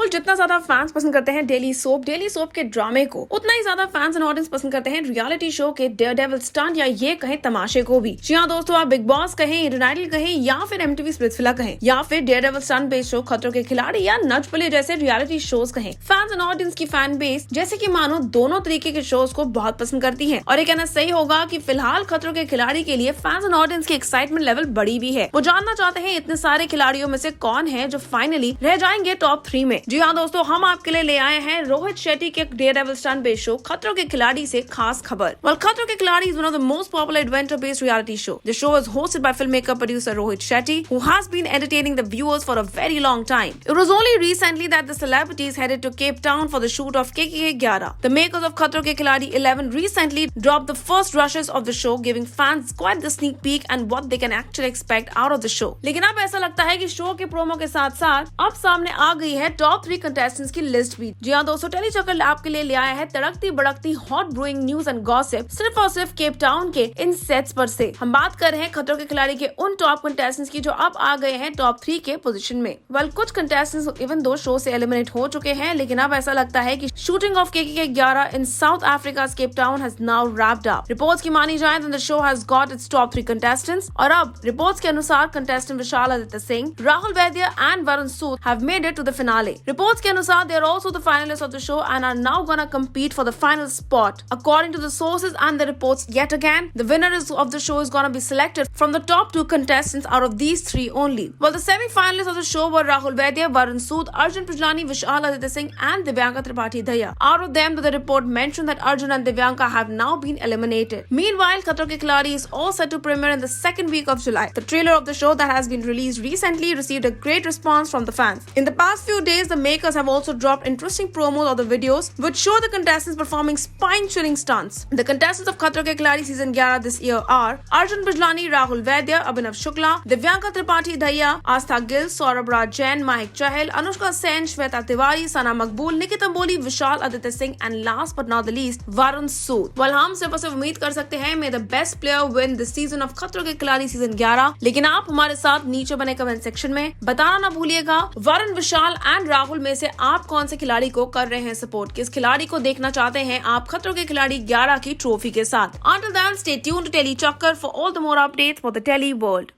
दरअसल जितना ज्यादा फैंस पसंद करते हैं डेली सोप के ड्रामे को, उतना ही ज्यादा फैंस एंड ऑडियंस पसंद करते हैं रियलिटी शो के डेयरडेविल स्टंट या ये कहें तमाशे को भी। जी हाँ दोस्तों, आप बिग बॉस कहें, इंडियन आइडल कहें या फिर MTV स्प्लिट्सविला कहें या फिर डेयरडेविल स्टंट बेस्ड शो खतरों के खिलाड़ी या नच बलिए जैसे रियलिटी शोज कहें, फैंस एंड ऑडियंस की फैन बेस जैसे कि मानो दोनों तरीके के शोज को बहुत पसंद करती है। और ये कहना सही होगा कि फिलहाल खतरों के खिलाड़ी के लिए फैंस एंड ऑडियंस की एक्साइटमेंट लेवल बढ़ी भी है। वो जानना चाहते हैं इतने सारे खिलाड़ियों में से कौन है जो फाइनली रह जाएंगे टॉप 3 में। जी हाँ दोस्तों, हम आपके लिए ले आए हैं रोहित शेट्टी के डेयरडेविल स्टंट बेस्ड शो खतरों के खिलाड़ी से खास खबर। खतरों के खिलाड़ी is one of the most popular adventure-based reality show. The show is hosted by filmmaker producer Rohit Shetty, who has been entertaining the viewers for a very long time. It was only recently that the celebrities headed to Cape Town for the shoot of KKK 11. The makers of Khatron Ke Khiladi 11 recently dropped the first rushes of the show, giving fans quite the sneak peek and what they can actually expect out of the show. लेकिन अब ऐसा लगता है कि show के promo के साथ साथ अब सामने आ गई है टॉप 3 कंटेस्टेंट्स की लिस्ट भी। जी हाँ दोस्तों, टेली चक्कर आपके लिए ले आया है तड़कती बड़कती hot brewing news and gossip सिर्फ और सिर्फ केप टाउन के इन सेट्स पर से। हम बात कर रहे हैं खतरों के खिलाड़ी के उन टॉप कंटेस्टेंट्स की जो अब आ गए हैं टॉप 3 के पोजीशन में। कुछ कंटेस्टेंट्स इवन 2 शो से एलिमिनेट हो चुके हैं, लेकिन अब ऐसा लगता है कि shooting of KKK 11 in South Africa Cape Town has now wrapped up. Reports की मानी जाए तो the show has got its top 3 contestants और अब रिपोर्ट्स के अनुसार contestant Vishal Aditya Singh, Rahul Vaidya and Varun Sood have made it to the finale. Reports के अनुसार they are also the finalist of the show and are now gonna compete for the final spot. According to the sources and the reports, yet again, the winner of the show is going to be selected from the top 2 contestants out of these 3 only. Well, the semi-finalists of the show were Rahul Vaidya, Varun Sood, Arjun Pujlani, Vishal Aditya Singh and Divyanka Tripathi Daya. Out of them, the report mentioned that Arjun and Divyanka have now been eliminated. Meanwhile, Khatron Ke Khiladi is all set to premiere in the second week of July. The trailer of the show that has been released recently received a great response from the fans. In the past few days, the makers have also dropped interesting promos of the videos which show the contestants performing spine-chilling stunts. The contestants of Khatron Ke Khiladi season 11 this year are Arjun Pujlani, Rahul Vaidya, Abhinav Shukla, Divyanka Tripathi Daya, Astha Gill, Saurabh Raj Jain, Mahik Chahal, Anushka Sen, Shweta Tiwari, Sana Maqbool, Nikita Amboli, Vishal Aditya Singh and last but not the least Varun Sood. Well, हम सिर्फ और सिर्फ उम्मीद कर सकते हैं may the best player win this season of Khatron Ke Khiladi season 11। लेकिन आप हमारे साथ नीचे बने कमेंट सेक्शन में बताना ना भूलिएगा वरुण, विशाल एंड राहुल में से आप कौन से खिलाड़ी को कर रहे हैं सपोर्ट, किस खिलाड़ी को देखना चाहते हैं आप खतरों के खिलाड़ी 11 की ट्रॉफी के साथ। Until then, stay tuned to Telly Chakkar for all the more updates for the Telly world.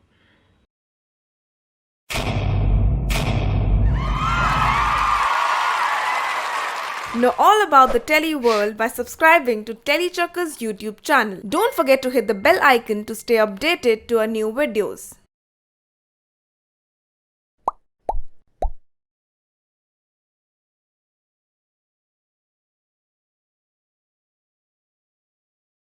Know all about the Telly world by subscribing to Telly Chakkar's YouTube channel. Don't forget to hit the bell icon to stay updated to our new videos.